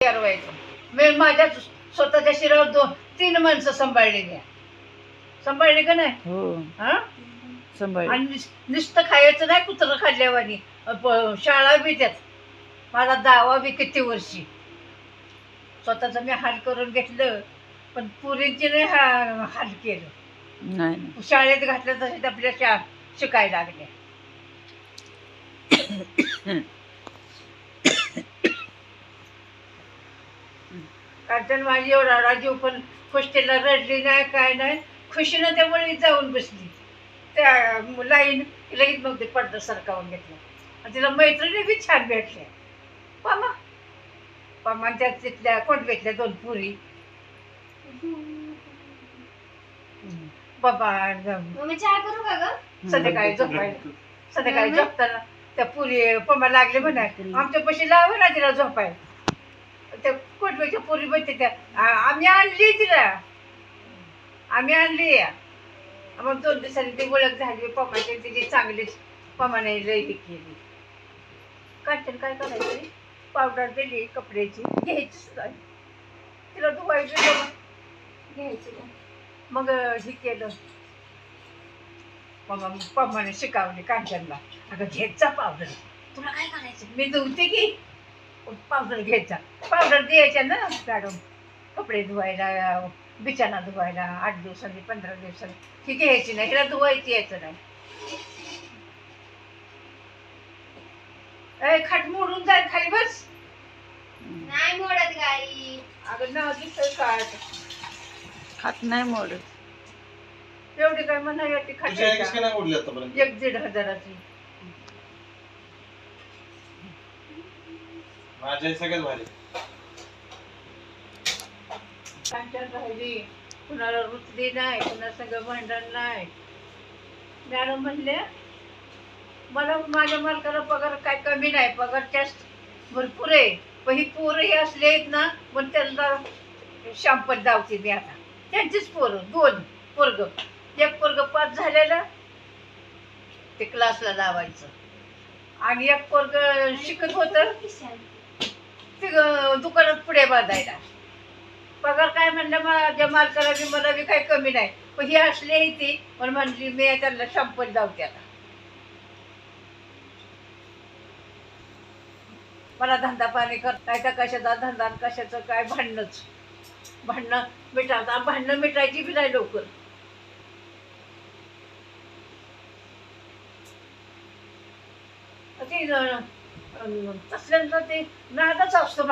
तयार व्हायचं. मी माझ्या स्वतःच्या शिरावर 2-3 माणसं सांभाळलेली सांभाळले का नाही. हो हा सांभाळ. आणि नुसतं खायचं नाही कुत्रं खाल्ल्यावानी. शाळा बी त्यात माझा दावा बी किती वर्षी स्वतःचं मी हाल करून घेतलं, पण पुरींची नाही हाल केलं. नाही नाही. शाळेत घातलं तसे आपल्या शिकायला लागल्या. कारण माझी एवढा राजीव पण हॉस्टेलला रडली नाही काय नाही, खुशीनं त्या वळीत जाऊन बसली. त्या लाईन लगेच मग ते पडदा सरकावून घेतला आणि तिला मैत्रिणी बी छान भेटल्या. पामा पामा त्या तिथल्या कोंडवेतल्या 2 पुरी बाबा संध्याकाळी झोपायला. संध्याकाळी झोपताना त्या पुरी पमा लागले म्हणाय आमच्या पशी लावा ना तिला झोपायला. त्या कोटव्याच्या पुरी म्हणते त्या आम्ही आणली तिला, आम्ही आणली. मग 2 दिवसांनी ती ओळख झाली पमाची, तिची चांगलीच पमाने लई हे केली. काटन काय करायचं, पावडर दिली कपड्याची घ्यायची तिला धुवायचं घ्यायची. मग हे केलं मग पप्पाने शिकावली कांचनला, अगं घ्यायचा पावडर, तुला काय करायचं, मी धुवते की पावडर घ्यायचा. पावडर द्यायच्या ना काढून कपडे धुवायला, बिछाना धुवायला 8 दिवसांनी 15 दिवसांनी. ही घ्यायची नाही, तिला धुवायची यायचं नाही. खाट मोडून जाईल खाली बस. नाही मोडत गाई. अगं नाव दिसतंय काढ. खात नाही मोडत. एवढी काय म्हणाय ती खाट 1-1.5 हजाराची. माझ्या सगळ्यात भारी कांचन राहिली, कुणाला रुचली नाही, कुणा सगळं भांडण नाही. मॅडम म्हणले मला माझ्या मालकाला पगार काय कमी नाही, पगार जास्त भरपूर आहे, पण ही पोरं हे असले आहेत ना, पण त्यांना शांपत धावते मी आता. त्यांचीच पोरं 2 पोरग, एक पोरग 5 झालेलं ते क्लासला लावायचं आणि एक पोरग शिकत होतं ते दुकानात पुढे बांधायला. पगार काय म्हणलं माझ्या मालकाला बी मला बी काही कमी नाही, पण ही असली ती पण म्हणली मी त्यांना शांपत धावते आता. मला धंदा पाणी करता कशाचा धंदा कशाचं काय भांडणं मिटावता, भांडणं मिटायची बी नाही लवकर. तसल्यांचा ते नादच असतो.